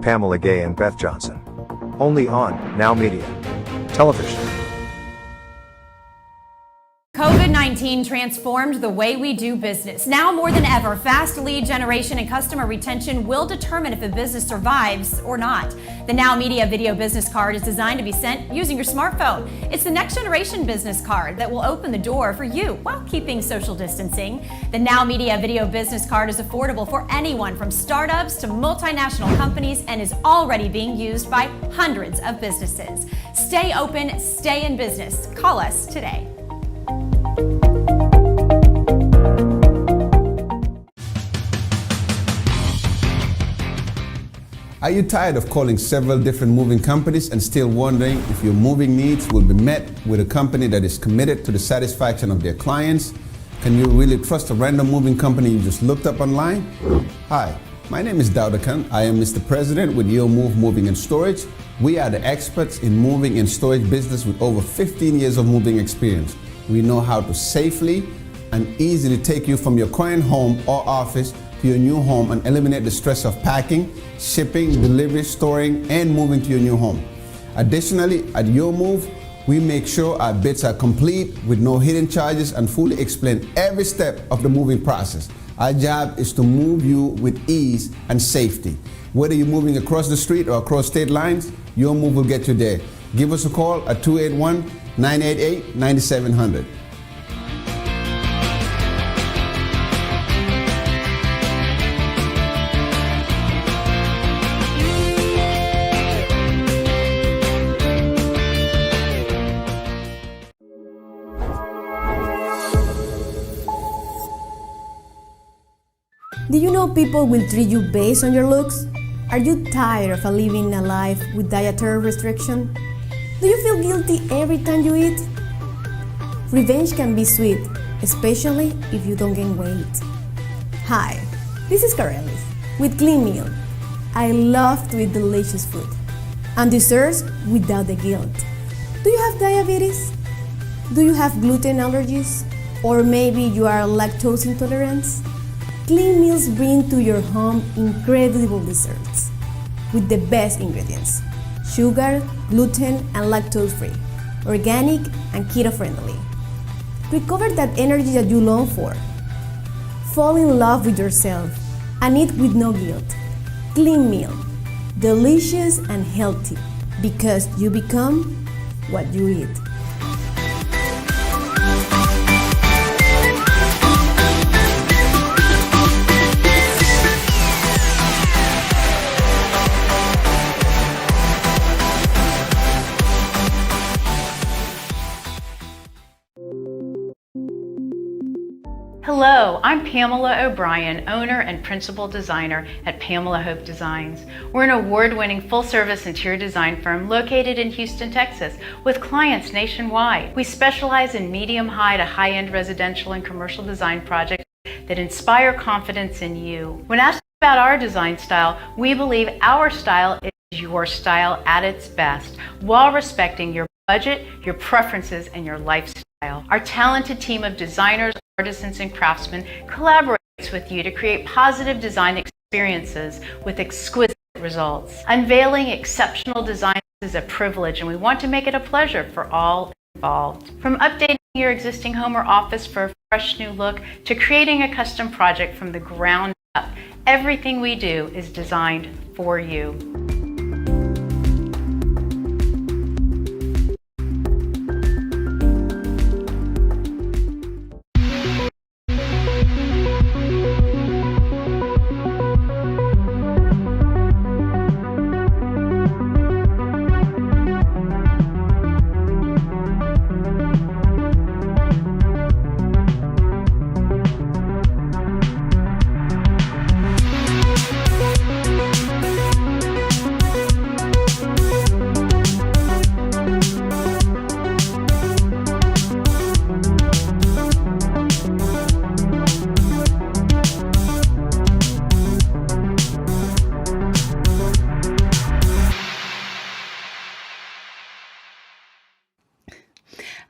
Pamela Gay and Beth Johnson. Only on NowMedia Television. COVID-19 transformed the way we do business. Now more than ever, fast lead generation and customer retention will determine if a business survives or not. The NowMedia Video Business Card is designed to be sent using your smartphone. It's the next generation business card that will open the door for you while keeping social distancing. The NowMedia Video Business Card is affordable for anyone from startups to multinational companies and is already being used by hundreds of businesses. Stay open, stay in business. Call us today. Are you tired of calling several different moving companies and still wondering if your moving needs will be met with a company that is committed to the satisfaction of their clients? Can you really trust a random moving company you just looked up online? Hi, my name is Daudakan. I am Mr. President with Yo Move Moving and Storage. We are the experts in moving and storage business with over 15 years of moving experience. We know how to safely and easily take you from your current home or office to your new home and eliminate the stress of packing, shipping, delivery, storing, and moving to your new home. Additionally, at Your Move, we make sure our bids are complete with no hidden charges and fully explain every step of the moving process. Our job is to move you with ease and safety. Whether you're moving across the street or across state lines, Your Move will get you there. Give us a call at 281-988-9700. Do you know people will treat you based on your looks? Are you tired of living a life with dietary restriction? Do you feel guilty every time you eat? Revenge can be sweet, especially if you don't gain weight. Hi, this is Karelis with Clean Meal. I love to eat delicious food and desserts without the guilt. Do you have diabetes? Do you have gluten allergies? Or maybe you are lactose intolerant? Clean Meals bring to your home incredible desserts with the best ingredients: sugar, gluten, and lactose-free, organic, and keto-friendly. Recover that energy that you long for. Fall in love with yourself and eat with no guilt. Clean Meal, delicious and healthy, because you become what you eat. Hello, I'm Pamela O'Brien, owner and principal designer at Pamela Hope Designs. We're an award-winning full-service interior design firm located in Houston, Texas, with clients nationwide. We specialize in medium-high to high-end residential and commercial design projects that inspire confidence in you. When asked about our design style, we believe our style is your style at its best, while respecting your budget, your preferences, and your lifestyle. Our talented team of designers, artisans, and craftsmen collaborates with you to create positive design experiences with exquisite results. Unveiling exceptional designs is a privilege, and we want to make it a pleasure for all involved. From updating your existing home or office for a fresh new look to creating a custom project from the ground up, everything we do is designed for you.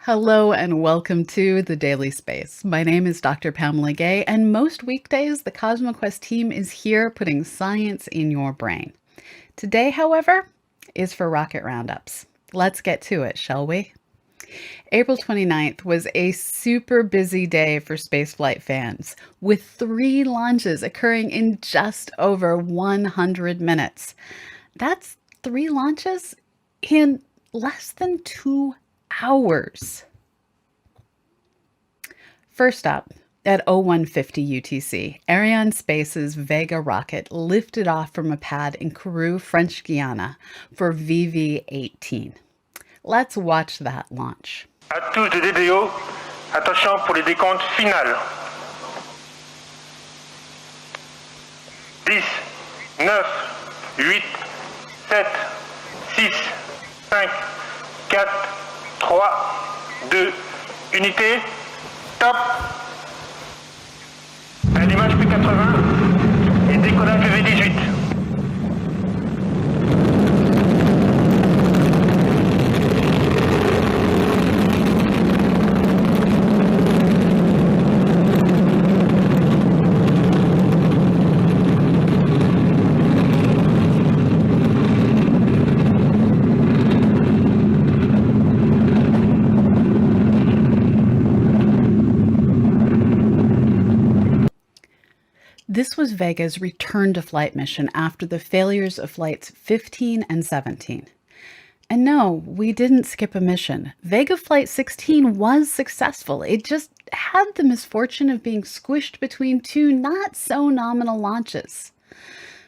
Hello and welcome to The Daily Space. My name is Dr. Pamela Gay, and most weekdays the Cosmo Quest team is here putting science in your brain. Today, however, is for rocket roundups. Let's get to it, shall we? April 29th was a super busy day for spaceflight fans, with 3 launches occurring in just over 100 minutes. That's 3 launches in less than 2 hours. First up, at 0150 UTC, Arianespace's Vega rocket lifted off from a pad in Kourou, French Guiana for VV-18. Let's watch that launch. À tous de DDO, attention pour les décomptes finales. 10, 9, 8, 7, 6, 5, 4, 3, 2, unité, top. Allumage P80 et décollage V18. This was Vega's return to flight mission after the failures of flights 15 and 17. And no, we didn't skip a mission. Vega Flight 16 was successful. It just had the misfortune of being squished between 2 not-so-nominal launches.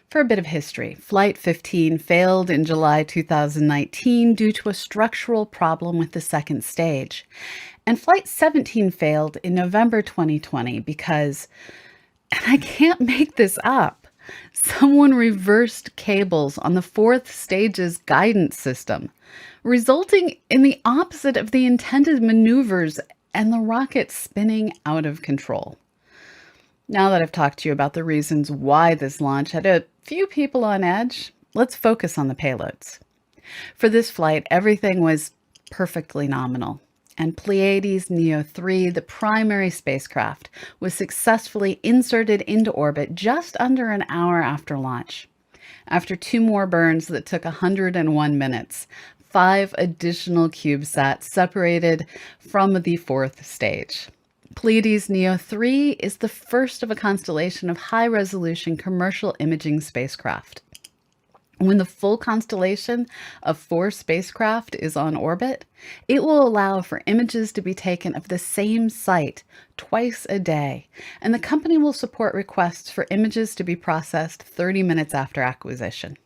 For a bit of history, Flight 15 failed in July 2019 due to a structural problem with the second stage. And Flight 17 failed in November 2020 because, and I can't make this up, someone reversed cables on the 4th stage's guidance system, resulting in the opposite of the intended maneuvers and the rocket spinning out of control. Now that I've talked to you about the reasons why this launch had a few people on edge, let's focus on the payloads. For this flight, everything was perfectly nominal. And Pleiades Neo 3, the primary spacecraft, was successfully inserted into orbit just under an hour after launch. After 2 more burns that took 101 minutes, 5 additional CubeSats separated from the 4th stage. Pleiades Neo 3 is the first of a constellation of high-resolution commercial imaging spacecraft. When the full constellation of 4 spacecraft is on orbit, it will allow for images to be taken of the same site twice a day, and the company will support requests for images to be processed 30 minutes after acquisition.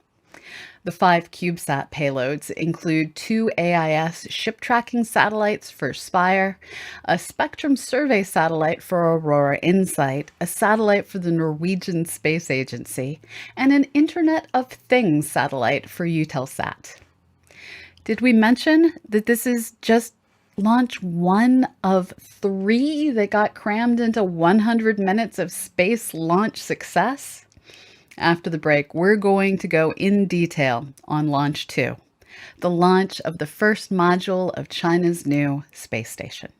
The 5 CubeSat payloads include 2 AIS ship tracking satellites for Spire, a spectrum survey satellite for Aurora Insight, a satellite for the Norwegian Space Agency, and an Internet of Things satellite for Eutelsat. Did we mention that this is just launch 1 of 3 that got crammed into 100 minutes of space launch success? After the break, we're going to go in detail on Launch 2, the launch of the first module of China's new space station.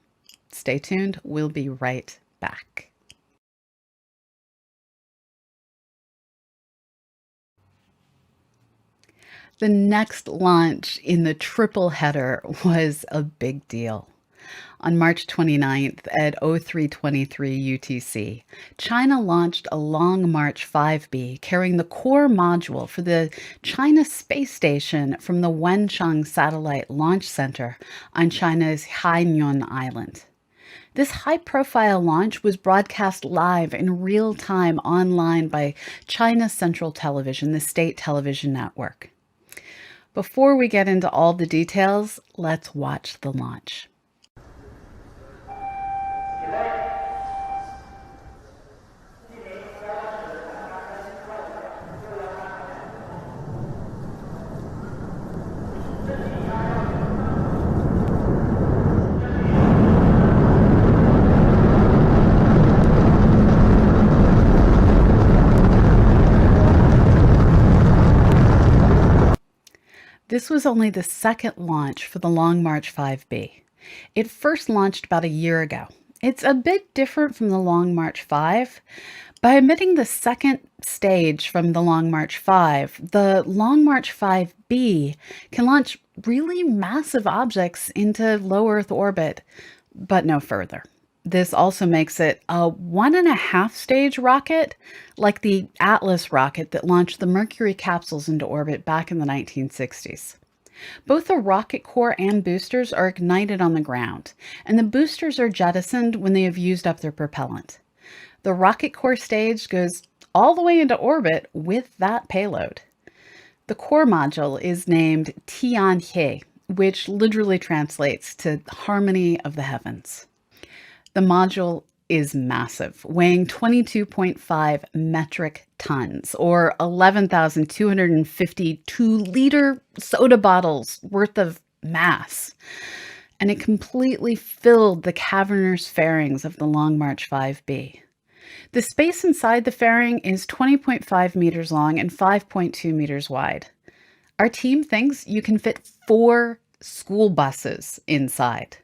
Stay tuned, we'll be right back. The next launch in the triple header was a big deal. On March 29th at 0323 UTC, China launched a Long March 5B carrying the core module for the China space station from the Wenchang Satellite Launch Center on China's Hainan Island. This high-profile launch was broadcast live in real time online by China Central Television, the state television network. Before we get into all the details, let's watch the launch. This was only the second launch for the Long March 5B. It first launched about a year ago. It's a bit different from the Long March 5, By omitting the second stage from the Long March 5, the Long March 5B can launch really massive objects into low Earth orbit, but no further. This also makes it a 1.5 stage rocket, like the Atlas rocket that launched the Mercury capsules into orbit back in the 1960s. Both the rocket core and boosters are ignited on the ground, and the boosters are jettisoned when they have used up their propellant. The rocket core stage goes all the way into orbit with that payload. The core module is named Tianhe, which literally translates to Harmony of the Heavens. The module is massive, weighing 22.5 metric tons, or 11,250 2-liter soda bottles worth of mass. And it completely filled the cavernous fairings of the Long March 5B. The space inside the fairing is 20.5 meters long and 5.2 meters wide. Our team thinks you can fit 4 school buses inside.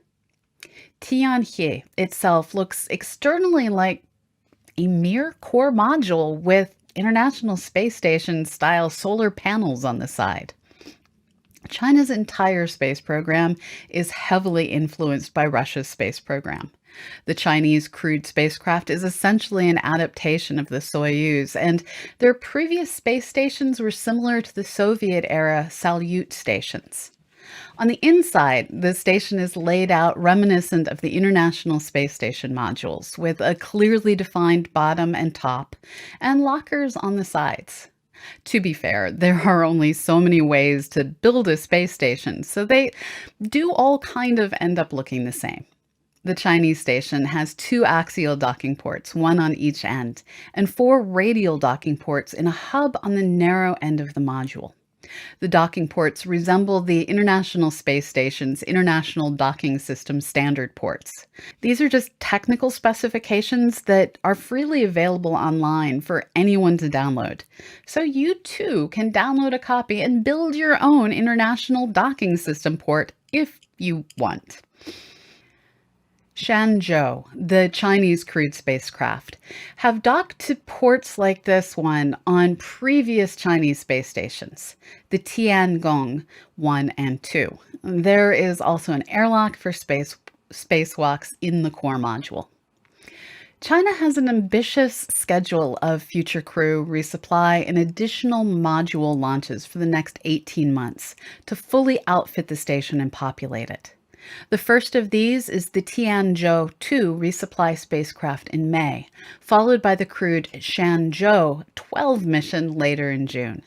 Tianhe itself looks externally like a mere core module with International Space Station style solar panels on the side. China's entire space program is heavily influenced by Russia's space program. The Chinese crewed spacecraft is essentially an adaptation of the Soyuz, and their previous space stations were similar to the Soviet-era Salyut stations. On the inside, the station is laid out reminiscent of the International Space Station modules, with a clearly defined bottom and top, and lockers on the sides. To be fair, there are only so many ways to build a space station, so they do all kind of end up looking the same. The Chinese station has 2 axial docking ports, one on each end, and 4 radial docking ports in a hub on the narrow end of the module. The docking ports resemble the International Space Station's International Docking System standard ports. These are just technical specifications that are freely available online for anyone to download. So you too can download a copy and build your own International Docking System port if you want. Shenzhou, the Chinese crewed spacecraft, have docked to ports like this one on previous Chinese space stations, the Tiangong 1 and 2. There is also an airlock for spacewalks in the core module. China has an ambitious schedule of future crew resupply and additional module launches for the next 18 months to fully outfit the station and populate it. The first of these is the Tianzhou 2 resupply spacecraft in May, followed by the crewed Shenzhou 12 mission later in June.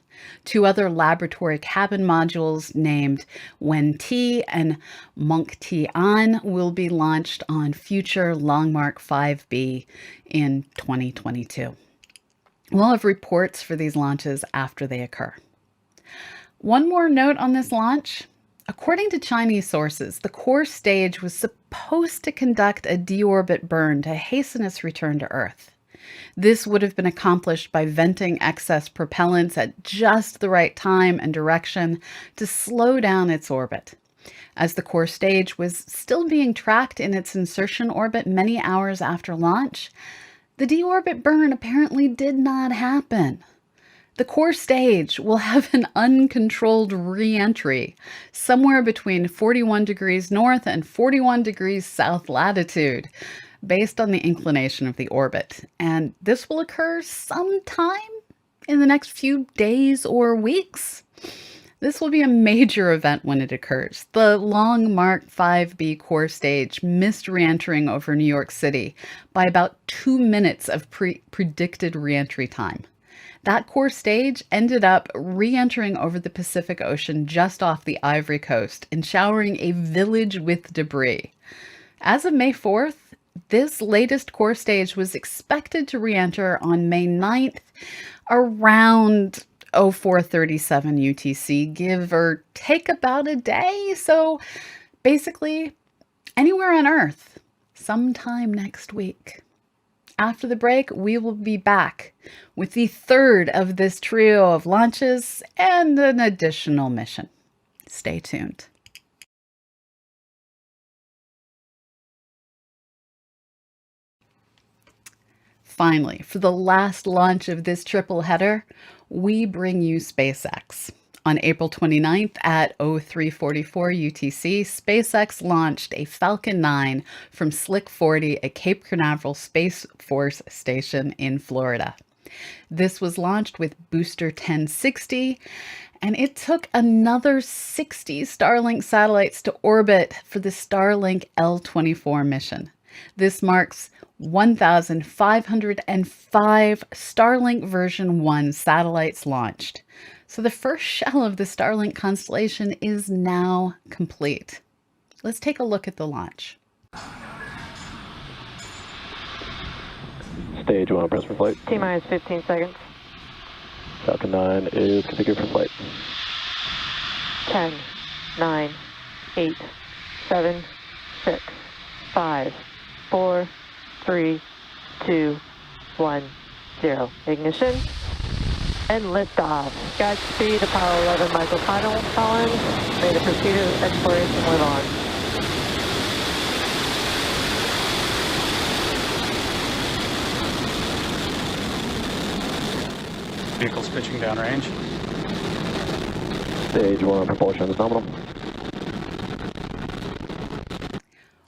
2 other laboratory cabin modules named Wen-Ti and Mong-Ti-An will be launched on future Long March 5B in 2022. We'll have reports for these launches after they occur. One more note on this launch. According to Chinese sources, the core stage was supposed to conduct a deorbit burn to hasten its return to Earth. This would have been accomplished by venting excess propellants at just the right time and direction to slow down its orbit. As the core stage was still being tracked in its insertion orbit many hours after launch, the deorbit burn apparently did not happen. The core stage will have an uncontrolled re-entry somewhere between 41 degrees north and 41 degrees south latitude, based on the inclination of the orbit. And this will occur sometime in the next few days or weeks. This will be a major event when it occurs. The Long March 5B core stage missed re-entering over New York City by about 2 minutes of predicted re-entry time. That core stage ended up re-entering over the Pacific Ocean just off the Ivory Coast and showering a village with debris. As of May 4th, this latest core stage was expected to re-enter on May 9th around 0437 UTC, give or take about a day. So basically anywhere on Earth sometime next week. After the break, we will be back with the third of this trio of launches and an additional mission. Stay tuned. Finally, for the last launch of this triple header, we bring you SpaceX. On April 29th at 0344 UTC, SpaceX launched a Falcon 9 from Slick 40 at Cape Canaveral Space Force Station in Florida. This was launched with booster 1060, and it took another 60 Starlink satellites to orbit for the Starlink L-24 mission. This marks 1,505 Starlink version 1 satellites launched. So the first shell of the Starlink constellation is now complete. Let's take a look at the launch. Stage 1, press for flight. T-minus 15 seconds. Falcon 9 is configured for flight. 10, 9, 8, 7, 6, 5, 4, 3, 2, 1, 0. Ignition and liftoff. Godspeed, Apollo 11 Michael Collins. May the pursuit of exploration live on. Vehicles pitching downrange. Stage 1, propulsion is nominal.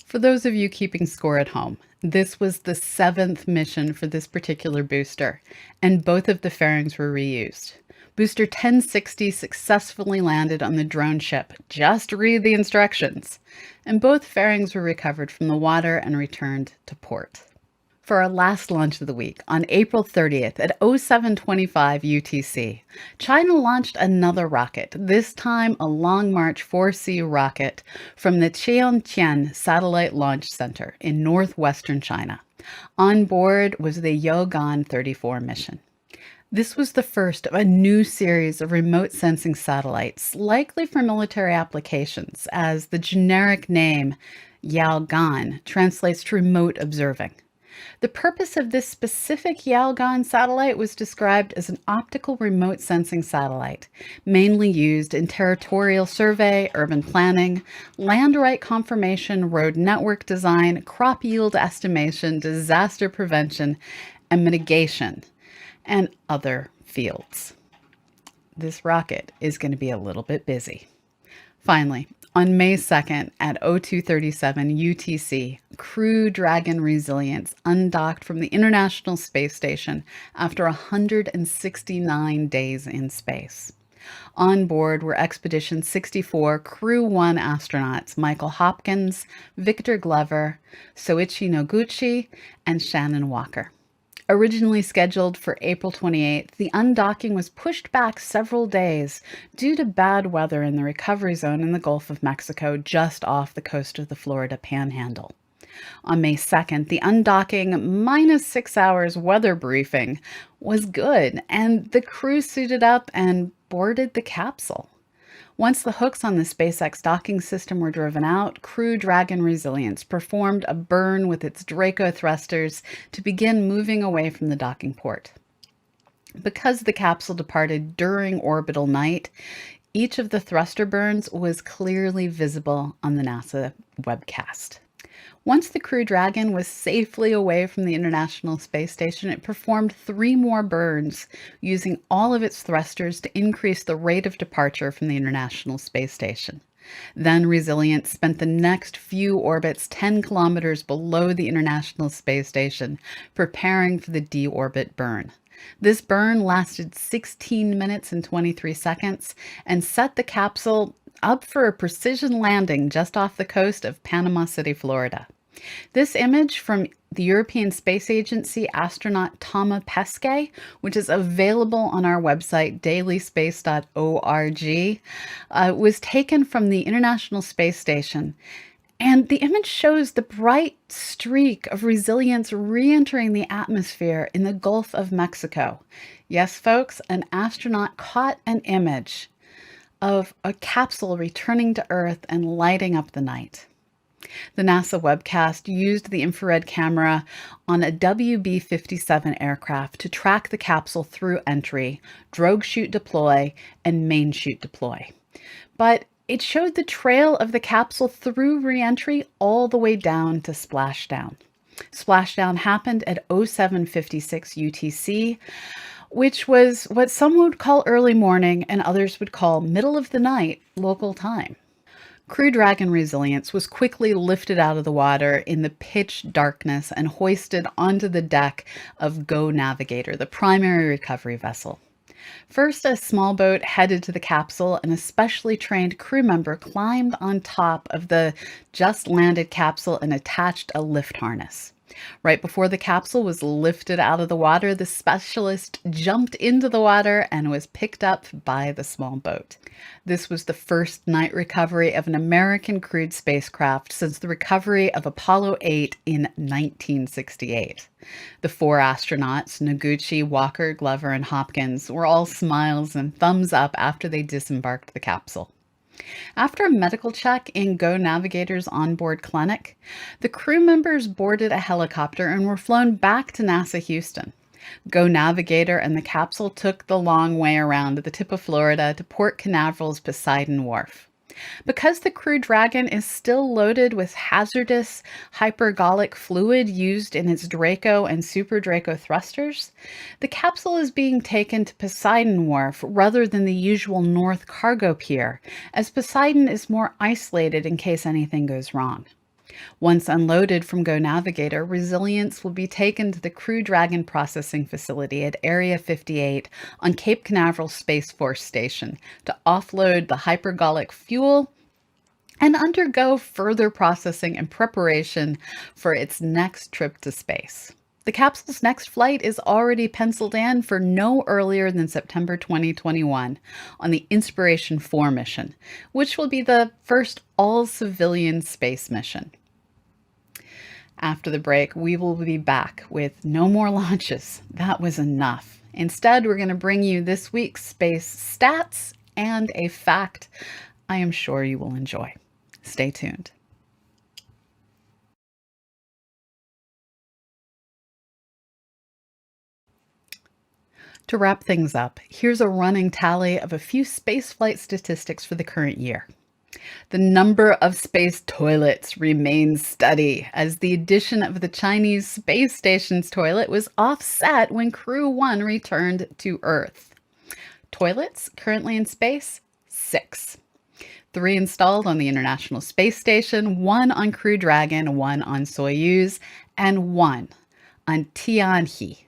For those of you keeping score at home, this was the 7th mission for this particular booster, and both of the fairings were reused. Booster 1060 successfully landed on the drone ship. Just read the instructions. And both fairings were recovered from the water and returned to port. For our last launch of the week, on April 30th at 0725 UTC, China launched another rocket, this time a Long March 4C rocket from the Tiantian Satellite Launch Center in northwestern China. On board was the Yaogan 34 mission. This was the first of a new series of remote sensing satellites, likely for military applications, as the generic name Yaogan translates to remote observing. The purpose of this specific Yaogan satellite was described as an optical remote sensing satellite, mainly used in territorial survey, urban planning, land right confirmation, road network design, crop yield estimation, disaster prevention, and mitigation, and other fields. This rocket is going to be a little bit busy. Finally, on May 2nd at 0237 UTC, Crew Dragon Resilience undocked from the International Space Station after 169 days in space. On board were Expedition 64 Crew 1 astronauts Michael Hopkins, Victor Glover, Soichi Noguchi, and Shannon Walker. Originally scheduled for April 28th, the undocking was pushed back several days due to bad weather in the recovery zone in the Gulf of Mexico just off the coast of the Florida Panhandle. On May 2nd, the undocking minus 6 hours weather briefing was good, and the crew suited up and boarded the capsule. Once the hooks on the SpaceX docking system were driven out, Crew Dragon Resilience performed a burn with its Draco thrusters to begin moving away from the docking port. Because the capsule departed during orbital night, each of the thruster burns was clearly visible on the NASA webcast. Once the Crew Dragon was safely away from the International Space Station, it performed 3 more burns using all of its thrusters to increase the rate of departure from the International Space Station. Then Resilience spent the next few orbits 10 kilometers below the International Space Station, preparing for the deorbit burn. This burn lasted 16 minutes and 23 seconds and set the capsule up for a precision landing just off the coast of Panama City, Florida. This image from the European Space Agency astronaut Thomas Pesquet, which is available on our website, dailyspace.org, was taken from the International Space Station. And the image shows the bright streak of Resilience re-entering the atmosphere in the Gulf of Mexico. Yes, folks, an astronaut caught an image of a capsule returning to Earth and lighting up the night. The NASA webcast used the infrared camera on a WB-57 aircraft to track the capsule through entry, drogue chute deploy, and main chute deploy. But it showed the trail of the capsule through re-entry all the way down to splashdown. Splashdown happened at 07:56 UTC, which was what some would call early morning and others would call middle of the night local time. Crew Dragon Resilience was quickly lifted out of the water in the pitch darkness and hoisted onto the deck of Go Navigator, the primary recovery vessel. First, a small boat headed to the capsule, and a specially trained crew member climbed on top of the just landed capsule and attached a lift harness. Right before the capsule was lifted out of the water, the specialist jumped into the water and was picked up by the small boat. This was the first night recovery of an American crewed spacecraft since the recovery of Apollo 8 in 1968. The 4 astronauts, Noguchi, Walker, Glover, and Hopkins, were all smiles and thumbs up after they disembarked the capsule. After a medical check in Go Navigator's onboard clinic, the crew members boarded a helicopter and were flown back to NASA Houston. Go Navigator and the capsule took the long way around to the tip of Florida to Port Canaveral's Poseidon Wharf. Because the Crew Dragon is still loaded with hazardous hypergolic fluid used in its Draco and Super Draco thrusters, the capsule is being taken to Poseidon Wharf rather than the usual North Cargo Pier, as Poseidon is more isolated in case anything goes wrong. Once unloaded from Go Navigator, Resilience will be taken to the Crew Dragon processing facility at Area 58 on Cape Canaveral Space Force Station to offload the hypergolic fuel and undergo further processing and preparation for its next trip to space. The capsule's next flight is already penciled in for no earlier than September 2021 on the Inspiration 4 mission, which will be the first all-civilian space mission. After the break, we will be back with no more launches. That was enough. Instead, we're going to bring you this week's space stats and a fact I am sure you will enjoy. Stay tuned. To wrap things up, here's a running tally of a few spaceflight statistics for the current year. The number of space toilets remains steady, as the addition of the Chinese space station's toilet was offset when Crew 1 returned to Earth. Toilets currently in space, 6. 3 installed on the International Space Station, 1 on Crew Dragon, 1 on Soyuz, and 1 on Tianhe.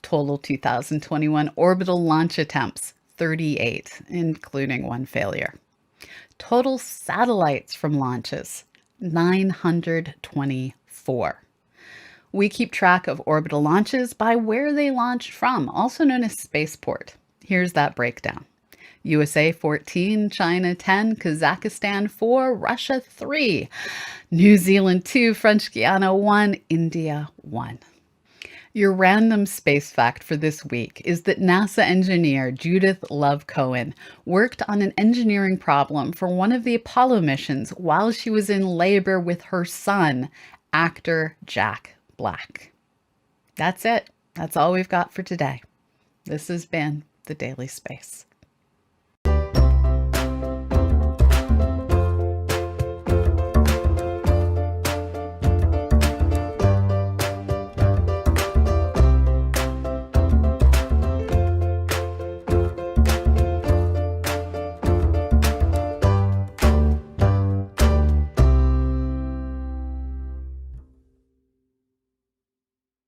Total 2021 orbital launch attempts, 38, including 1 failure. Total satellites from launches, 924. We keep track of orbital launches by where they launched from, also known as spaceport. Here's that breakdown. USA 14, China 10, Kazakhstan 4, Russia 3, New Zealand 2, French Guiana 1, India 1. Your random space fact for this week is that NASA engineer Judith Love Cohen worked on an engineering problem for one of the Apollo missions while she was in labor with her son, actor Jack Black. That's it. That's all we've got for today. This has been The Daily Space.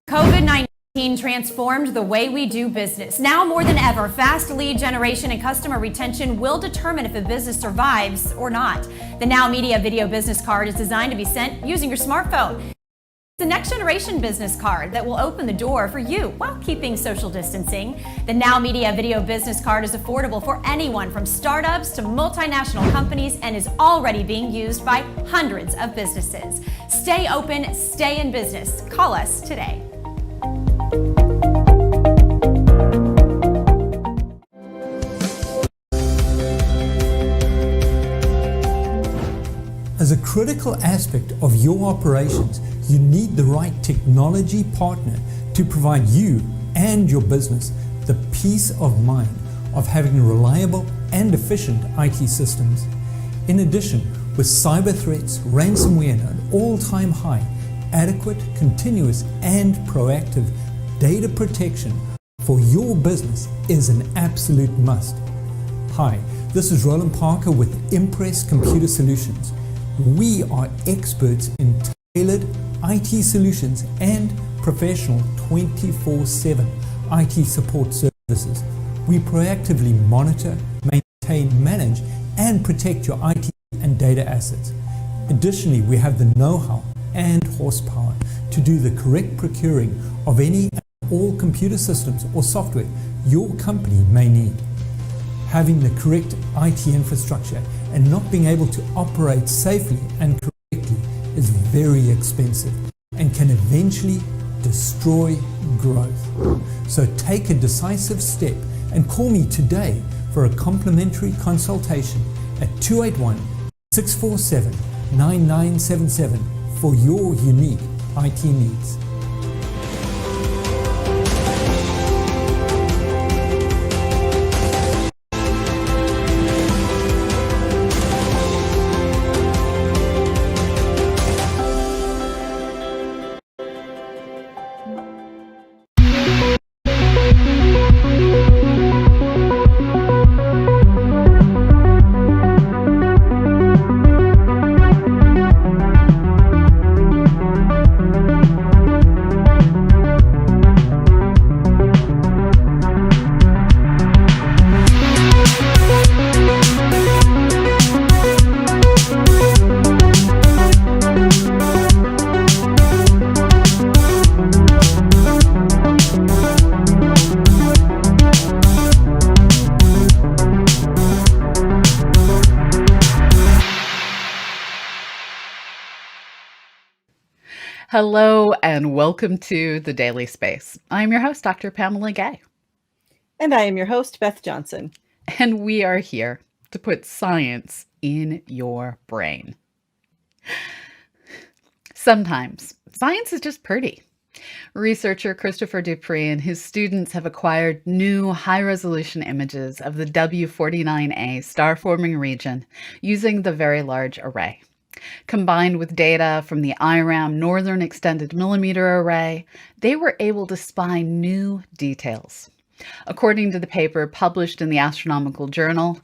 COVID-19 transformed the way we do business. Now more than ever, fast lead generation and customer retention will determine if a business survives or not. The NowMedia video business card is designed to be sent using your smartphone. It's the next generation business card that will open the door for you while keeping social distancing. The NowMedia video business card is affordable for anyone from startups to multinational companies and is already being used by hundreds of businesses. Stay open, stay in business. Call us today. As a critical aspect of your operations, you need the right technology partner to provide you and your business the peace of mind of having reliable and efficient IT systems. In addition, with cyber threats, ransomware at an all-time high, adequate, continuous, and proactive data protection for your business is an absolute must. Hi, this is Roland Parker with Impress Computer Solutions. We are experts in tailored IT solutions and professional 24/7 IT support services. We proactively monitor, maintain, manage, and protect your IT and data assets. Additionally, we have the know-how and horsepower to do the correct procuring of any and all computer systems or software your company may need. Having the correct IT infrastructure and not being able to operate safely and correctly is very expensive and can eventually destroy growth. So take a decisive step and call me today for a complimentary consultation at 281-647-9977 for your unique IT needs. Hello and welcome to The Daily Space. I'm your host, Dr. Pamela Gay. And I am your host, Beth Johnson. And we are here to put science in your brain. Sometimes science is just pretty. Researcher Christopher Dupree and his students have acquired new high-resolution images of the W49A star-forming region using the Very Large Array. Combined with data from the IRAM Northern Extended Millimeter Array, they were able to spy new details. According to the paper published in the Astronomical Journal,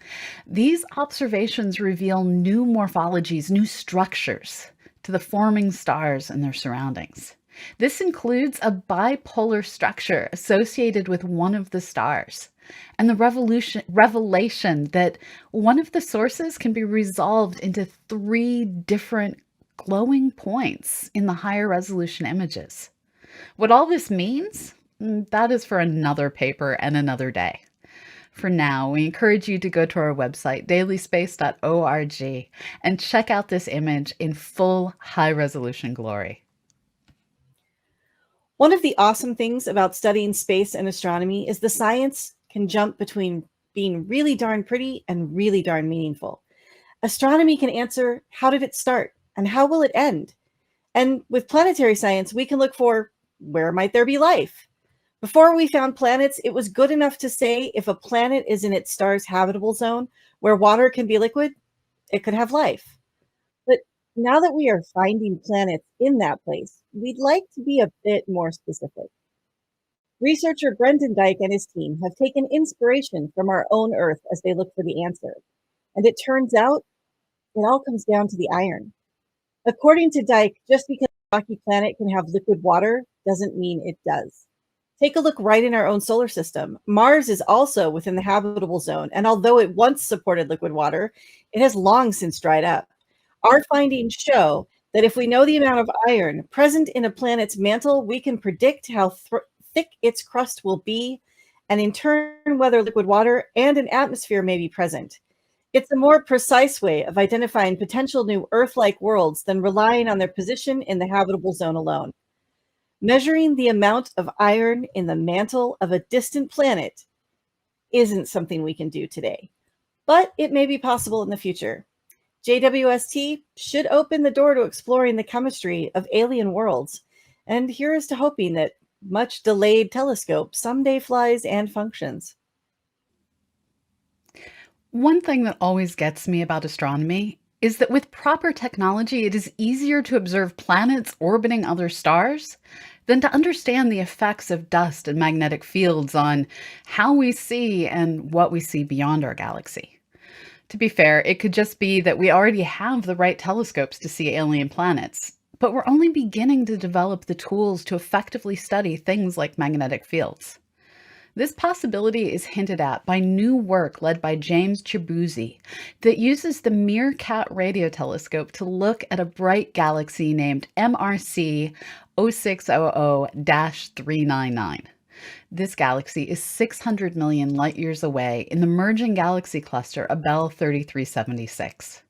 these observations reveal new morphologies, new structures to the forming stars and their surroundings. This includes a bipolar structure associated with one of the stars, and the revelation that one of the sources can be resolved into 3 different glowing points in the higher resolution images. What all this means, that is for another paper and another day. For now, we encourage you to go to our website, dailyspace.org, and check out this image in full high-resolution glory. One of the awesome things about studying space and astronomy is the science can jump between being really darn pretty and really darn meaningful. Astronomy can answer, how did it start and how will it end? And with planetary science, we can look for, where might there be life? Before we found planets, it was good enough to say if a planet is in its star's habitable zone where water can be liquid, it could have life. But now that we are finding planets in that place, we'd like to be a bit more specific. Researcher Brendan Dyke and his team have taken inspiration from our own Earth as they look for the answer. And it turns out, it all comes down to the iron. According to Dyke, just because a rocky planet can have liquid water doesn't mean it does. Take a look right in our own solar system. Mars is also within the habitable zone, and although it once supported liquid water, it has long since dried up. Our findings show that if we know the amount of iron present in a planet's mantle, we can predict how thick its crust will be, and in turn, whether liquid water and an atmosphere may be present. It's a more precise way of identifying potential new Earth-like worlds than relying on their position in the habitable zone alone. Measuring the amount of iron in the mantle of a distant planet isn't something we can do today, but it may be possible in the future. JWST should open the door to exploring the chemistry of alien worlds, and here is to hoping that much delayed telescope someday flies and functions. One thing that always gets me about astronomy is that with proper technology, it is easier to observe planets orbiting other stars than to understand the effects of dust and magnetic fields on how we see and what we see beyond our galaxy. To be fair, it could just be that we already have the right telescopes to see alien planets, but we're only beginning to develop the tools to effectively study things like magnetic fields. This possibility is hinted at by new work led by James Chibuzi that uses the Meerkat radio telescope to look at a bright galaxy named MRC 0600-399. This galaxy is 600 million light years away in the merging galaxy cluster Abell 3376.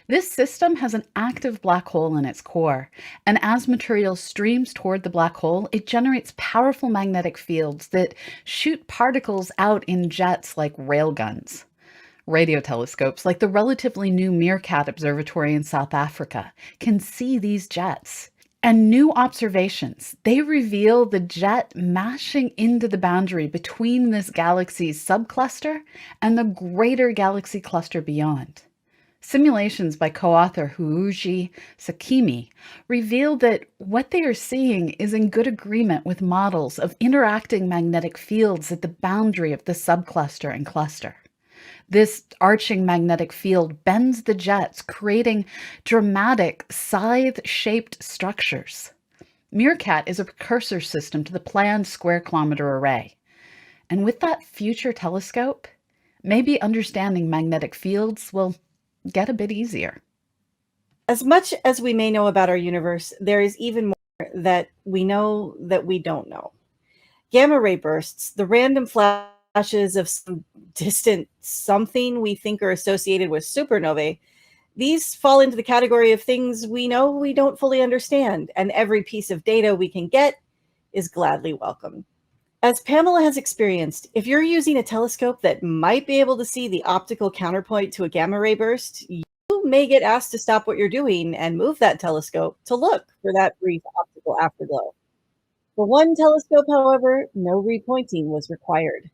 This system has an active black hole in its core, and as material streams toward the black hole, it generates powerful magnetic fields that shoot particles out in jets like railguns. Radio telescopes, like the relatively new Meerkat Observatory in South Africa, can see these jets. And new observations, they reveal the jet mashing into the boundary between this galaxy's subcluster and the greater galaxy cluster beyond. Simulations by co-author Huuji Sakimi reveal that what they are seeing is in good agreement with models of interacting magnetic fields at the boundary of the subcluster and cluster. This arching magnetic field bends the jets, creating dramatic scythe-shaped structures. Meerkat is a precursor system to the planned square-kilometer array. And with that future telescope, maybe understanding magnetic fields will get a bit easier. As much as we may know about our universe, there is even more that we know that we don't know. Gamma ray bursts, the random flashes of some distant something we think are associated with supernovae, these fall into the category of things we know we don't fully understand, and every piece of data we can get is gladly welcome. As Pamela has experienced, if you're using a telescope that might be able to see the optical counterpoint to a gamma ray burst, you may get asked to stop what you're doing and move that telescope to look for that brief optical afterglow. For one telescope, however, no repointing was required.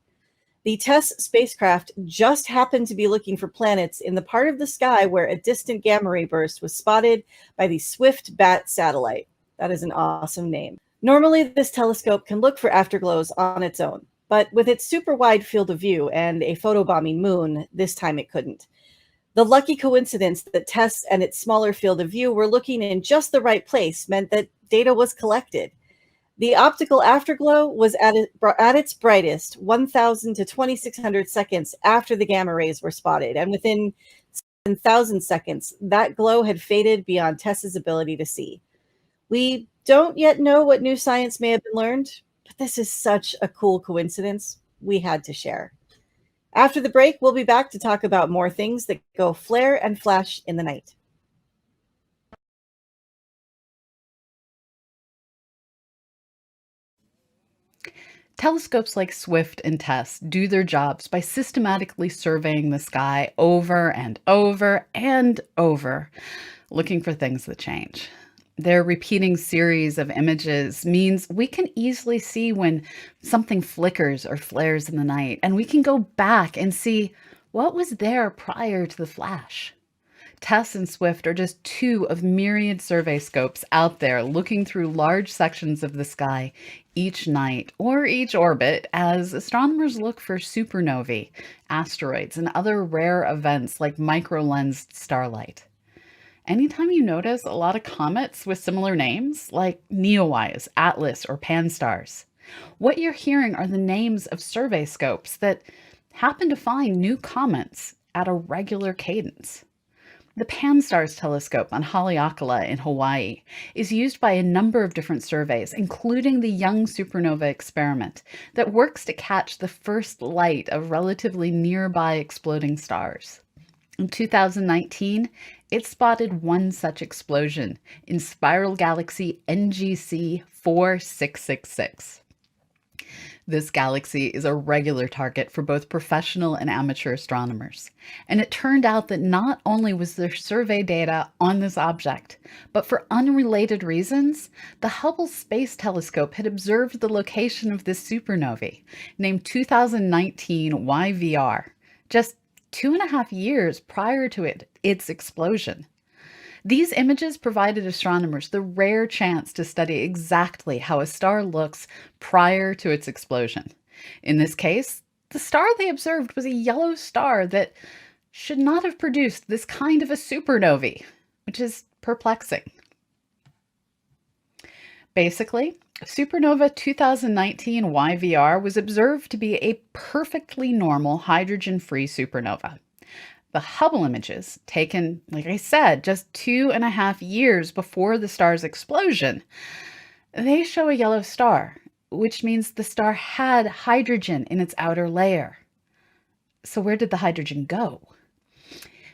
The TESS spacecraft just happened to be looking for planets in the part of the sky where a distant gamma ray burst was spotted by the Swift-BAT satellite. That is an awesome name. Normally, this telescope can look for afterglows on its own, but with its super wide field of view and a photobombing moon, this time it couldn't. The lucky coincidence that TESS and its smaller field of view were looking in just the right place meant that data was collected. The optical afterglow was at its brightest 1,000 to 2,600 seconds after the gamma rays were spotted, and within 7,000 seconds, that glow had faded beyond TESS's ability to see. We don't yet know what new science may have been learned, but this is such a cool coincidence we had to share. After the break, we'll be back to talk about more things that go flare and flash in the night. Telescopes like Swift and TESS do their jobs by systematically surveying the sky over and over and over, looking for things that change. Their repeating series of images means we can easily see when something flickers or flares in the night, and we can go back and see what was there prior to the flash. TESS and Swift are just two of myriad survey scopes out there looking through large sections of the sky each night or each orbit as astronomers look for supernovae, asteroids, and other rare events like microlensed starlight. Anytime you notice a lot of comets with similar names, like Neowise, Atlas, or Pan-STARRS, what you're hearing are the names of survey scopes that happen to find new comets at a regular cadence. The Pan-STARRS telescope on Haleakala in Hawaii is used by a number of different surveys, including the Young Supernova Experiment that works to catch the first light of relatively nearby exploding stars. In 2019, it spotted one such explosion in spiral galaxy NGC 4666. This galaxy is a regular target for both professional and amateur astronomers, and it turned out that not only was there survey data on this object, but for unrelated reasons, the Hubble Space Telescope had observed the location of this supernovae, named 2019 YVR, just 2.5 years prior to its explosion. These images provided astronomers the rare chance to study exactly how a star looks prior to its explosion. In this case, the star they observed was a yellow star that should not have produced this kind of a supernovae, which is perplexing. Basically, supernova 2019 YVR was observed to be a perfectly normal hydrogen-free supernova. The Hubble images, taken, like I said, just 2.5 years before the star's explosion, they show a yellow star, which means the star had hydrogen in its outer layer. So where did the hydrogen go?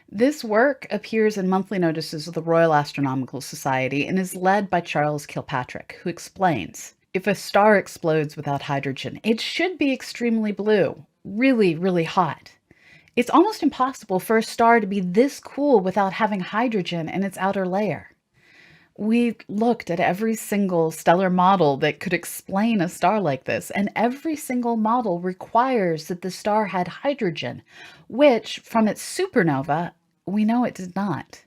This work appears in monthly notices of the Royal Astronomical Society and is led by Charles Kilpatrick, who explains, if a star explodes without hydrogen, it should be extremely blue, really, really hot. It's almost impossible for a star to be this cool without having hydrogen in its outer layer. We looked at every single stellar model that could explain a star like this, and every single model requires that the star had hydrogen, which, from its supernova, we know it did not.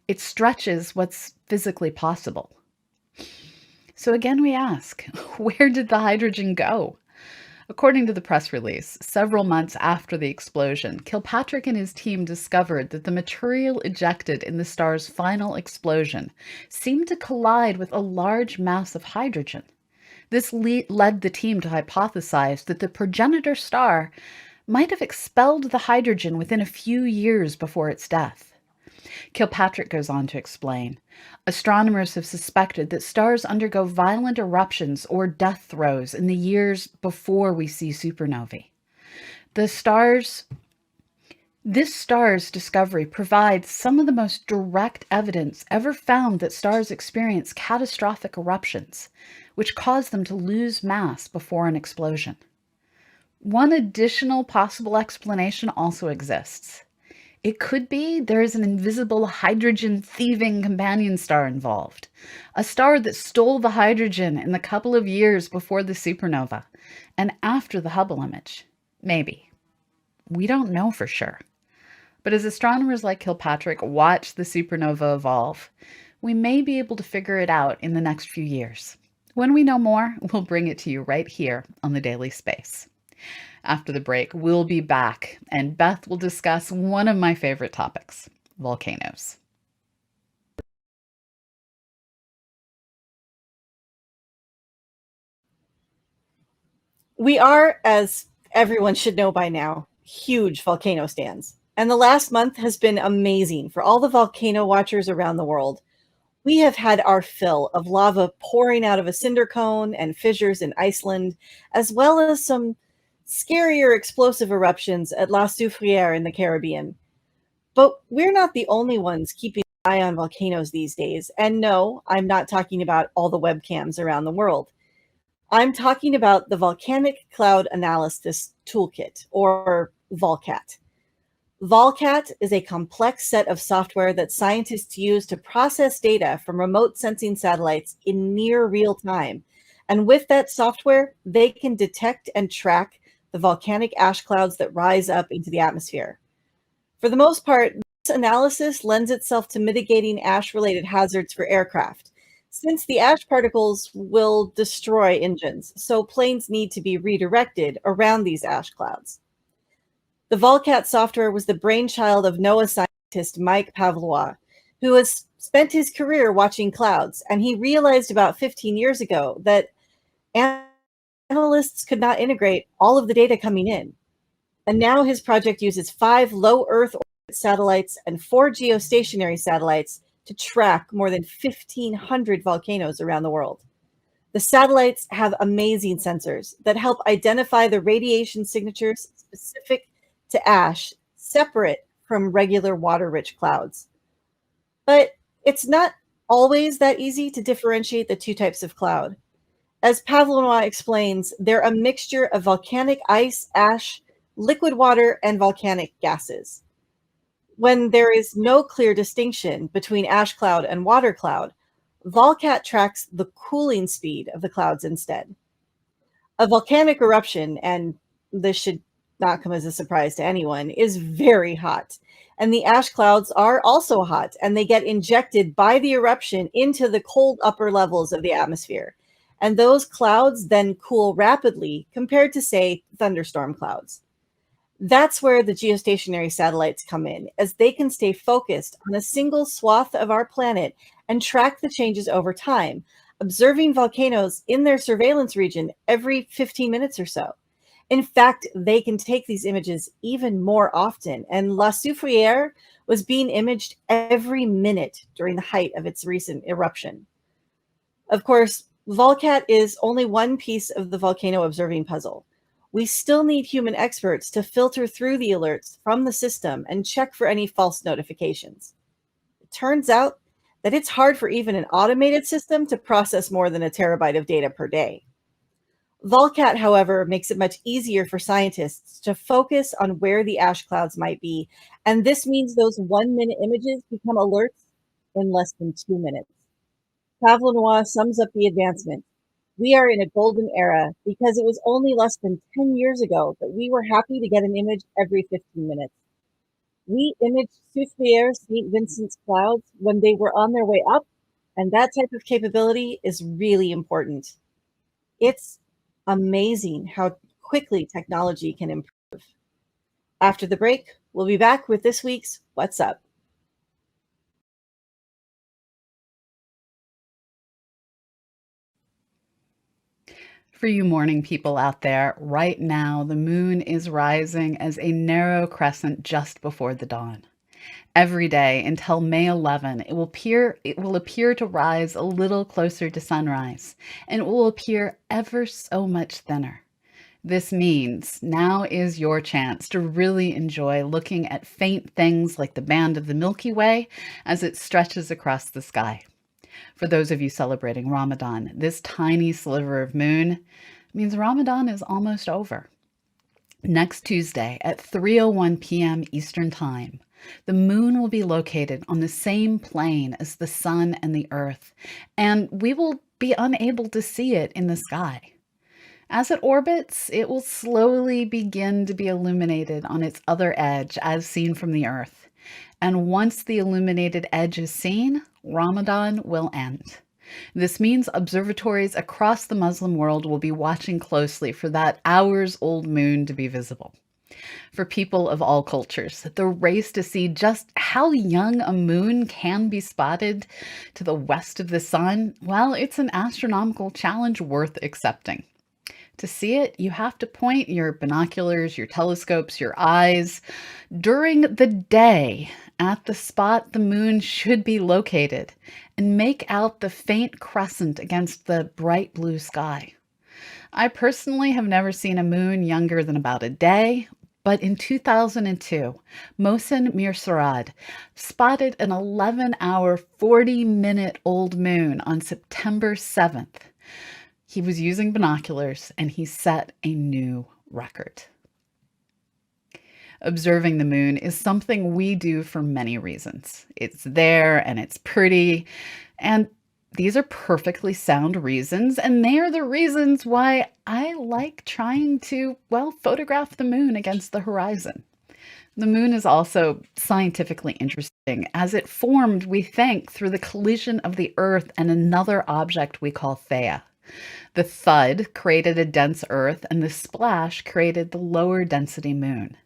It stretches what's physically possible. So again, we ask, where did the hydrogen go? According to the press release, several months after the explosion, Kilpatrick and his team discovered that the material ejected in the star's final explosion seemed to collide with a large mass of hydrogen. This led the team to hypothesize that the progenitor star might have expelled the hydrogen within a few years before its death. Kilpatrick goes on to explain, astronomers have suspected that stars undergo violent eruptions or death throes in the years before we see supernovae. This star's discovery provides some of the most direct evidence ever found that stars experience catastrophic eruptions, which cause them to lose mass before an explosion. One additional possible explanation also exists. It could be there is an invisible hydrogen-thieving companion star involved, a star that stole the hydrogen in the couple of years before the supernova and after the Hubble image. Maybe. We don't know for sure. But as astronomers like Kilpatrick watch the supernova evolve, we may be able to figure it out in the next few years. When we know more, we'll bring it to you right here on the Daily Space. After the break, we'll be back, and Beth will discuss one of my favorite topics, volcanoes. We are, as everyone should know by now, huge volcano stands. And the last month has been amazing for all the volcano watchers around the world. We have had our fill of lava pouring out of a cinder cone and fissures in Iceland, as well as some scarier explosive eruptions at La Soufriere in the Caribbean. But we're not the only ones keeping an eye on volcanoes these days. And no, I'm not talking about all the webcams around the world. I'm talking about the Volcanic Cloud Analysis Toolkit, or VolCat. VolCat is a complex set of software that scientists use to process data from remote sensing satellites in near real time. And with that software, they can detect and track the volcanic ash clouds that rise up into the atmosphere. For the most part, this analysis lends itself to mitigating ash-related hazards for aircraft, since the ash particles will destroy engines, so planes need to be redirected around these ash clouds. The VolCat software was the brainchild of NOAA scientist Mike Pavlois, who has spent his career watching clouds, and he realized about 15 years ago that analysts could not integrate all of the data coming in. And now his project uses 5 low Earth orbit satellites and 4 geostationary satellites to track more than 1,500 volcanoes around the world. The satellites have amazing sensors that help identify the radiation signatures specific to ash, separate from regular water-rich clouds. But it's not always that easy to differentiate the two types of cloud. As Pavlois explains, they're a mixture of volcanic ice, ash, liquid water, and volcanic gases. When there is no clear distinction between ash cloud and water cloud, VolCat tracks the cooling speed of the clouds instead. A volcanic eruption, and this should not come as a surprise to anyone, is very hot. And the ash clouds are also hot, and they get injected by the eruption into the cold upper levels of the atmosphere. And those clouds then cool rapidly compared to, say, thunderstorm clouds. That's where the geostationary satellites come in, as they can stay focused on a single swath of our planet and track the changes over time, observing volcanoes in their surveillance region every 15 minutes or so. In fact, they can take these images even more often, and La Soufriere was being imaged every minute during the height of its recent eruption. Of course, Volcat is only one piece of the volcano observing puzzle. We still need human experts to filter through the alerts from the system and check for any false notifications. It turns out that it's hard for even an automated system to process more than a terabyte of data per day. Volcat, however, makes it much easier for scientists to focus on where the ash clouds might be, and this means those 1-minute images become alerts in less than 2 minutes. Pavlanois sums up the advancement. We are in a golden era because it was only less than 10 years ago that we were happy to get an image every 15 minutes. We imaged Soufriere St. Vincent's clouds when they were on their way up, and that type of capability is really important. It's amazing how quickly technology can improve. After the break, we'll be back with this week's What's Up. For you morning people out there, right now the moon is rising as a narrow crescent just before the dawn. Every day until May 11, it will appear to rise a little closer to sunrise, and it will appear ever so much thinner. This means now is your chance to really enjoy looking at faint things like the band of the Milky Way as it stretches across the sky. For those of you celebrating Ramadan, this tiny sliver of moon means Ramadan is almost over. Next Tuesday at 3:01 p.m. Eastern Time, the moon will be located on the same plane as the sun and the earth, and we will be unable to see it in the sky. As it orbits, it will slowly begin to be illuminated on its other edge as seen from the earth. And once the illuminated edge is seen, Ramadan will end. This means observatories across the Muslim world will be watching closely for that hours-old moon to be visible. For people of all cultures, the race to see just how young a moon can be spotted to the west of the sun, well, it's an astronomical challenge worth accepting. To see it, you have to point your binoculars, your telescopes, your eyes during the day at the spot the moon should be located and make out the faint crescent against the bright blue sky. I personally have never seen a moon younger than about a day, but in 2002, Mohsen Mirsarad spotted an 11-hour, 40-minute-old moon on September 7th. He was using binoculars and he set a new record. Observing the moon is something we do for many reasons. It's there and it's pretty, and these are perfectly sound reasons, and they are the reasons why I like trying to, photograph the moon against the horizon. The moon is also scientifically interesting as it formed, we think, through the collision of the Earth and another object we call Theia. The thud created a dense Earth, and the splash created the lower density moon.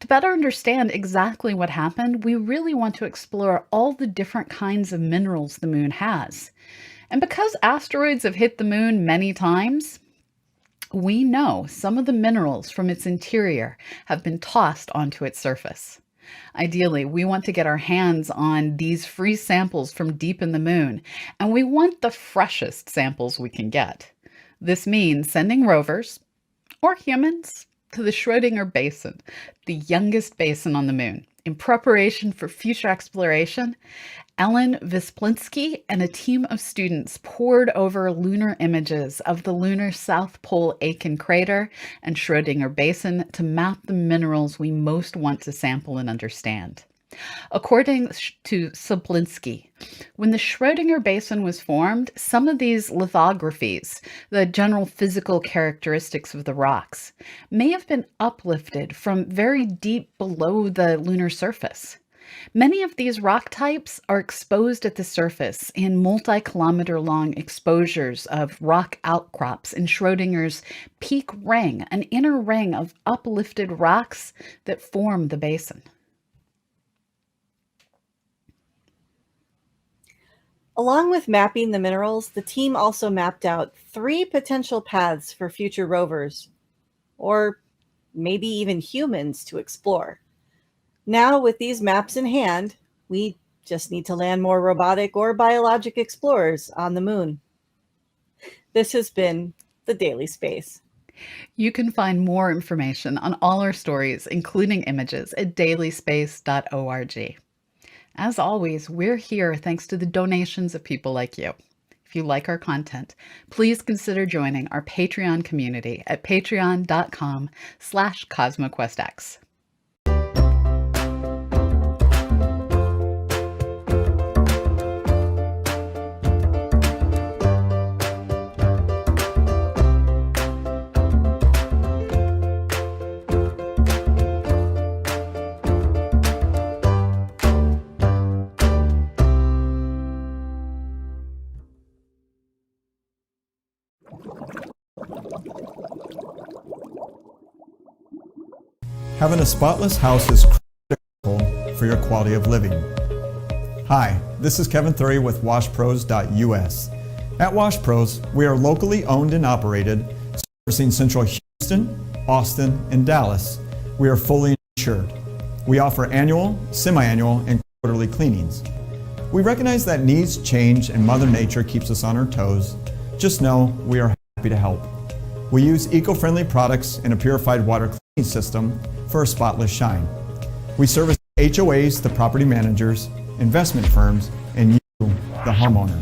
To better understand exactly what happened, we really want to explore all the different kinds of minerals the moon has. And because asteroids have hit the moon many times, we know some of the minerals from its interior have been tossed onto its surface. Ideally, we want to get our hands on these free samples from deep in the moon, and we want the freshest samples we can get. This means sending rovers, or humans, to the Schrödinger Basin, the youngest basin on the moon. In preparation for future exploration, Ellen Wysplinski and a team of students pored over lunar images of the lunar South Pole Aitken crater and Schrödinger Basin to map the minerals we most want to sample and understand. According to Soplinsky, when the Schrödinger Basin was formed, some of these lithographies, the general physical characteristics of the rocks, may have been uplifted from very deep below the lunar surface. Many of these rock types are exposed at the surface in multi-kilometer long exposures of rock outcrops in Schrödinger's peak ring, an inner ring of uplifted rocks that form the basin. Along with mapping the minerals, the team also mapped out 3 potential paths for future rovers, or maybe even humans, to explore. Now, with these maps in hand, we just need to land more robotic or biologic explorers on the moon. This has been the Daily Space. You can find more information on all our stories, including images, at dailyspace.org. As always, we're here thanks to the donations of people like you. If you like our content, please consider joining our Patreon community at patreon.com/CosmoQuestX. Having a spotless house is critical for your quality of living. Hi, this is Kevin Thury with WashPros.us. At WashPros, we are locally owned and operated, servicing Central Houston, Austin, and Dallas. We are fully insured. We offer annual, semi-annual, and quarterly cleanings. We recognize that needs change and Mother Nature keeps us on our toes. Just know we are happy to help. We use eco-friendly products and a purified water cleaning system for a spotless shine. We service HOAs, the property managers, investment firms, and you, the homeowner.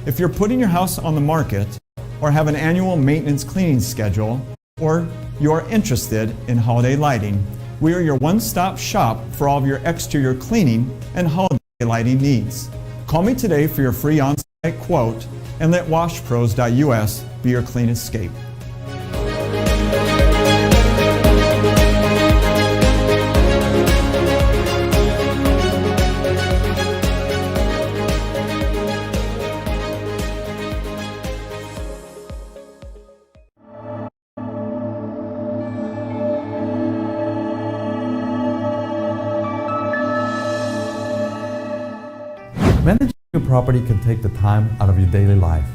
If you're putting your house on the market or have an annual maintenance cleaning schedule, or you are interested in holiday lighting, we are your one-stop shop for all of your exterior cleaning and holiday lighting needs. Call me today for your free on-site quote and let WashPros.us be your clean escape. Managing your property can take the time out of your daily life,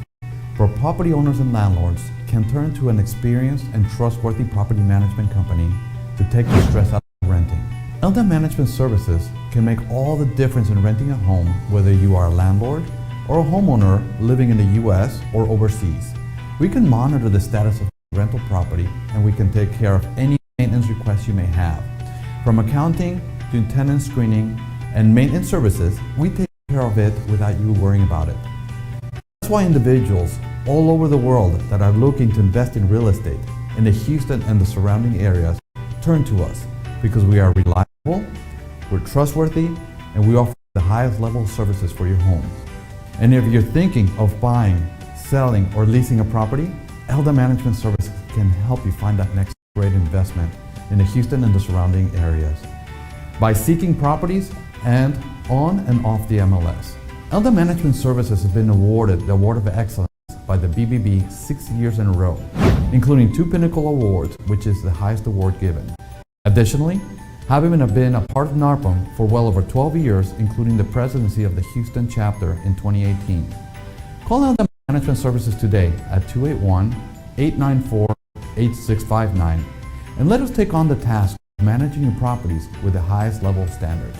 where property owners and landlords can turn to an experienced and trustworthy property management company to take the stress out of renting. Elda Management Services can make all the difference in renting a home, whether you are a landlord or a homeowner living in the U.S. or overseas. We can monitor the status of the rental property, and we can take care of any maintenance requests you may have. From accounting to tenant screening and maintenance services, we take care of it without you worrying about it. That's why individuals all over the world that are looking to invest in real estate in the Houston and the surrounding areas turn to us, because we are reliable, we're trustworthy, and we offer the highest level of services for your home. And if you're thinking of buying, selling, or leasing a property, Elda Management Services can help you find that next great investment in the Houston and the surrounding areas by seeking properties and on and off the MLS. Elda Management Services has been awarded the Award of Excellence by the BBB 6 years in a row, including 2 Pinnacle Awards, which is the highest award given. Additionally, having been a part of NARPM for well over 12 years, including the presidency of the Houston chapter in 2018. Call Elda Management Services today at 281-894-8659 and let us take on the task of managing your properties with the highest level of standards.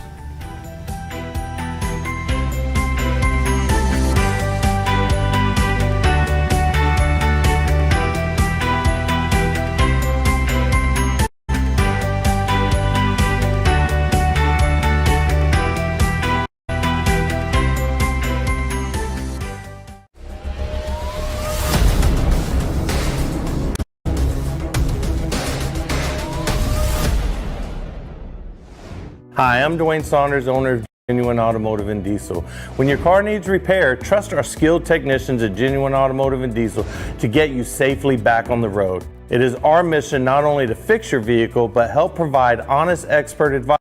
Hi, I'm Dwayne Saunders, owner of Genuine Automotive and Diesel. When your car needs repair, trust our skilled technicians at Genuine Automotive and Diesel to get you safely back on the road. It is our mission not only to fix your vehicle, but help provide honest expert advice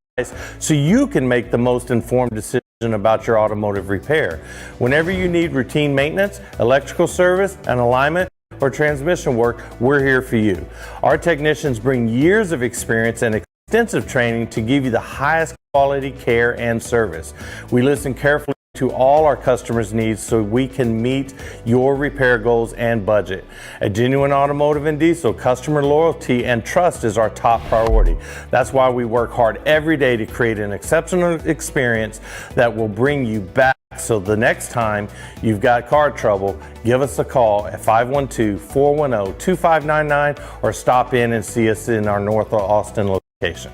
so you can make the most informed decision about your automotive repair. Whenever you need routine maintenance, electrical service, and alignment, or transmission work, we're here for you. Our technicians bring years of experience and extensive training to give you the highest quality care and service. We listen carefully to all our customers' needs so we can meet your repair goals and budget. At Genuine Automotive and Diesel, customer loyalty and trust is our top priority. That's why we work hard every day to create an exceptional experience that will bring you back. So the next time you've got car trouble, give us a call at 512-410-2599 or stop in and see us in our North Austin location.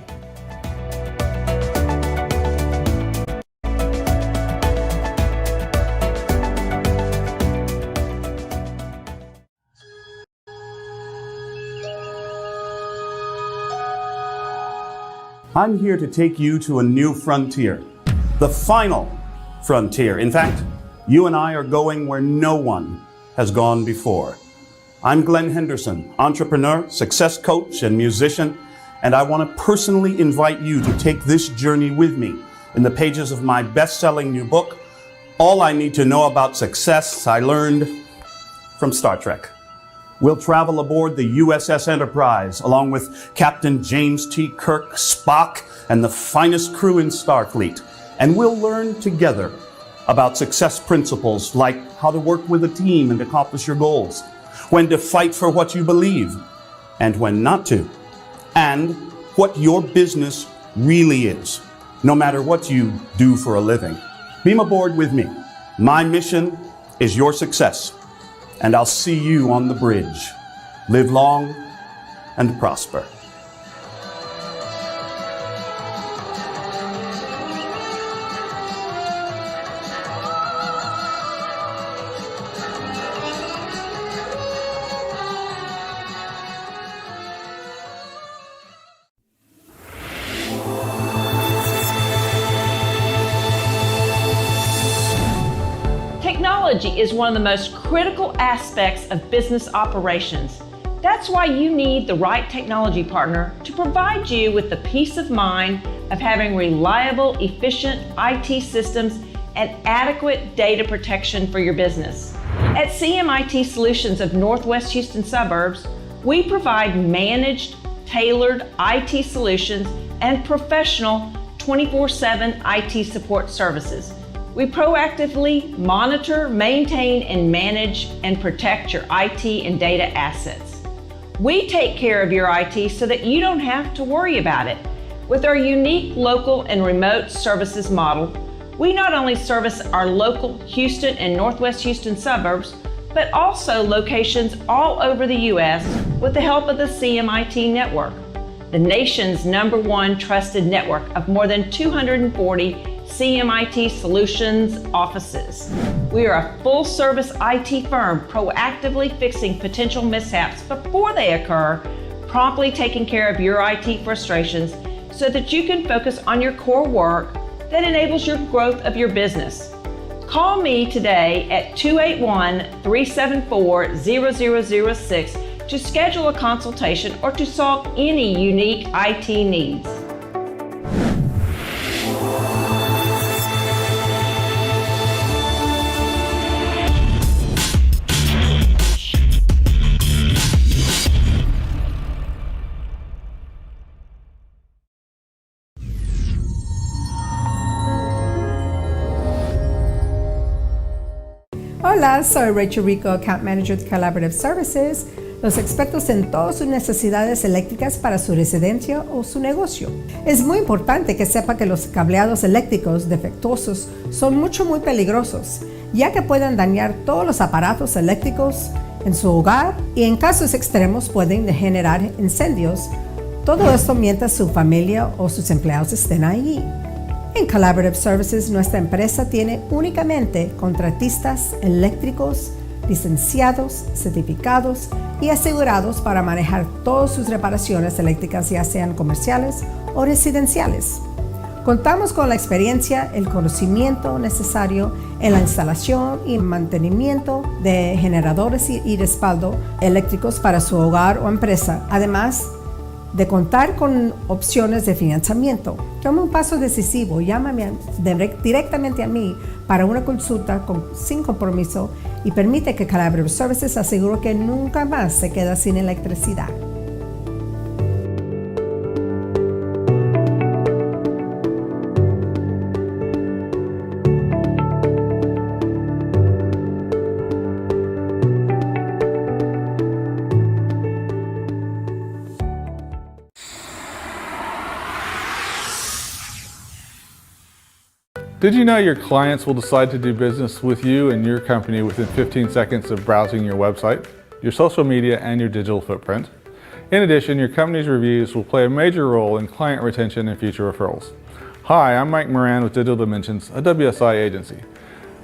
I'm here to take you to a new frontier, the final frontier. In fact, you and I are going where no one has gone before. I'm Glenn Henderson, entrepreneur, success coach, and musician, and I want to personally invite you to take this journey with me in the pages of my best-selling new book, All I Need to Know About Success I Learned from Star Trek. We'll travel aboard the USS Enterprise along with Captain James T. Kirk, Spock, and the finest crew in Starfleet. And we'll learn together about success principles like how to work with a team and accomplish your goals, when to fight for what you believe, and when not to, and what your business really is, no matter what you do for a living. Beam aboard with me. My mission is your success. And I'll see you on the bridge. Live long and prosper. Technology is one of the most critical aspects of business operations. That's why you need the right technology partner to provide you with the peace of mind of having reliable, efficient IT systems and adequate data protection for your business. At CMIT Solutions of Northwest Houston Suburbs, we provide managed, tailored IT solutions and professional 24/7 IT support services. We proactively monitor, maintain, and manage and protect your IT and data assets. We take care of your IT so that you don't have to worry about it. With our unique local and remote services model, we not only service our local Houston and Northwest Houston suburbs, but also locations all over the U.S. with the help of the CMIT network, the nation's #1 trusted network of more than 240 CMIT Solutions offices. We are a full-service IT firm proactively fixing potential mishaps before they occur, promptly taking care of your IT frustrations so that you can focus on your core work that enables your growth of your business. Call me today at 281-374-0006 to schedule a consultation or to solve any unique IT needs. Hola, soy Rachel Rico, Account Manager de Collaborative Services, los expertos en todas sus necesidades eléctricas para su residencia o su negocio. Es muy importante que sepa que los cableados eléctricos defectuosos son muy peligrosos, ya que pueden dañar todos los aparatos eléctricos en su hogar y en casos extremos pueden generar incendios. Todo esto mientras su familia o sus empleados estén ahí. En Collaborative Services, nuestra empresa tiene únicamente contratistas eléctricos, licenciados, certificados y asegurados para manejar todas sus reparaciones eléctricas, ya sean comerciales o residenciales. Contamos con la experiencia, el conocimiento necesario en la instalación y mantenimiento de generadores y respaldo eléctricos para su hogar o empresa, además de contar con opciones de financiamiento. Toma un paso decisivo, llámame directamente a mí para una consulta sin compromiso y permite que Collaborative Services asegure que nunca más se queda sin electricidad. Did you know your clients will decide to do business with you and your company within 15 seconds of browsing your website, your social media, and your digital footprint? In addition, your company's reviews will play a major role in client retention and future referrals. Hi, I'm Mike Moran with Digital Dimensions, a WSI agency.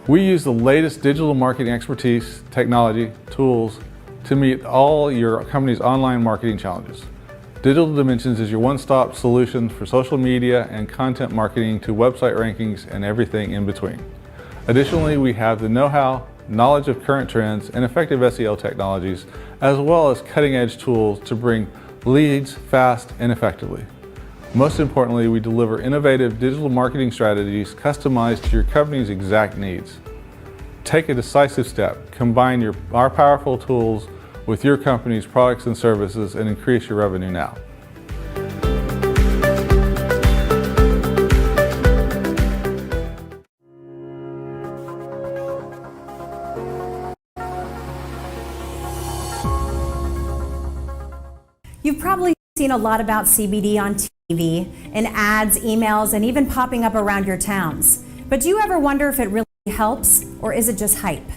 We use the latest digital marketing expertise, technology, tools to meet all your company's online marketing challenges. Digital Dimensions is your one-stop solution for social media and content marketing to website rankings and everything in between. Additionally, we have the know-how, knowledge of current trends, and effective SEO technologies, as well as cutting-edge tools to bring leads fast and effectively. Most importantly, we deliver innovative digital marketing strategies customized to your company's exact needs. Take a decisive step. Combine our powerful tools with your company's products and services and increase your revenue now. You've probably seen a lot about CBD on TV, in ads, emails, and even popping up around your towns. But do you ever wonder if it really helps, or is it just hype?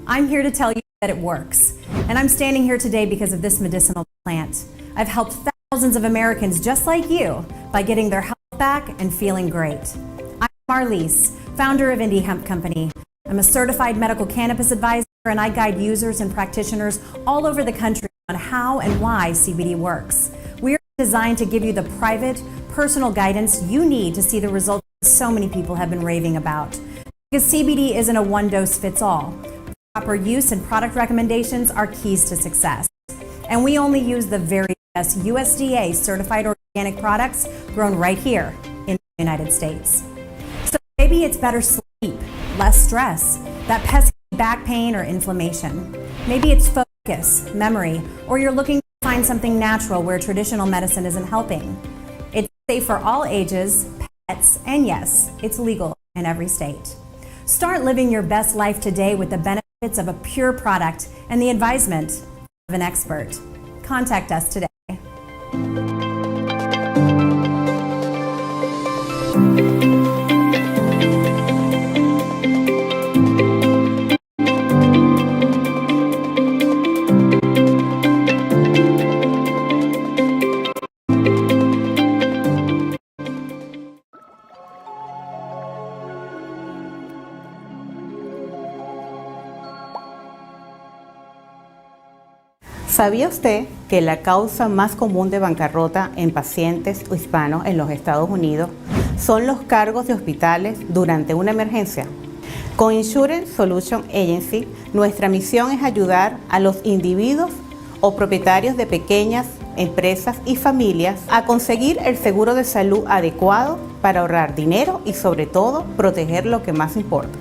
I'm here to tell you that it works. And I'm standing here today because of this medicinal plant. I've helped thousands of Americans just like you by getting their health back and feeling great. I'm Marlise, founder of Indie Hemp Company. I'm a certified medical cannabis advisor, and I guide users and practitioners all over the country on how and why CBD works. We're designed to give you the private, personal guidance you need to see the results so many people have been raving about. Because CBD isn't a one-dose-fits-all. Proper use and product recommendations are keys to success. And we only use the very best USDA certified organic products grown right here in the United States. So maybe it's better sleep, less stress, that pesky back pain or inflammation. Maybe it's focus, memory, or you're looking to find something natural where traditional medicine isn't helping. It's safe for all ages, pets, and yes, it's legal in every state. Start living your best life today with the benefits of a pure product and the advisement of an expert. Contact us today. ¿Sabía usted que la causa más común de bancarrota en pacientes hispanos en los Estados Unidos son los cargos de hospitales durante una emergencia? Con Insurance Solution Agency, nuestra misión es ayudar a los individuos o propietarios de pequeñas empresas y familias a conseguir el seguro de salud adecuado para ahorrar dinero y sobre todo proteger lo que más importa.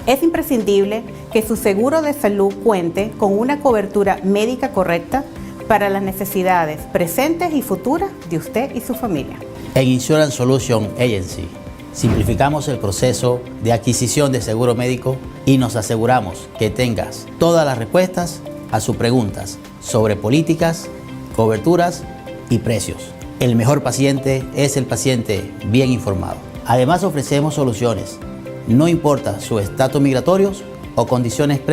Es imprescindible que su seguro de salud cuente con una cobertura médica correcta para las necesidades presentes y futuras de usted y su familia. En Insurance Solution Agency simplificamos el proceso de adquisición de seguro médico y nos aseguramos que tengas todas las respuestas a sus preguntas sobre políticas, coberturas y precios. El mejor paciente es el paciente bien informado. Además ofrecemos soluciones. No importa su estatus migratorio o condiciones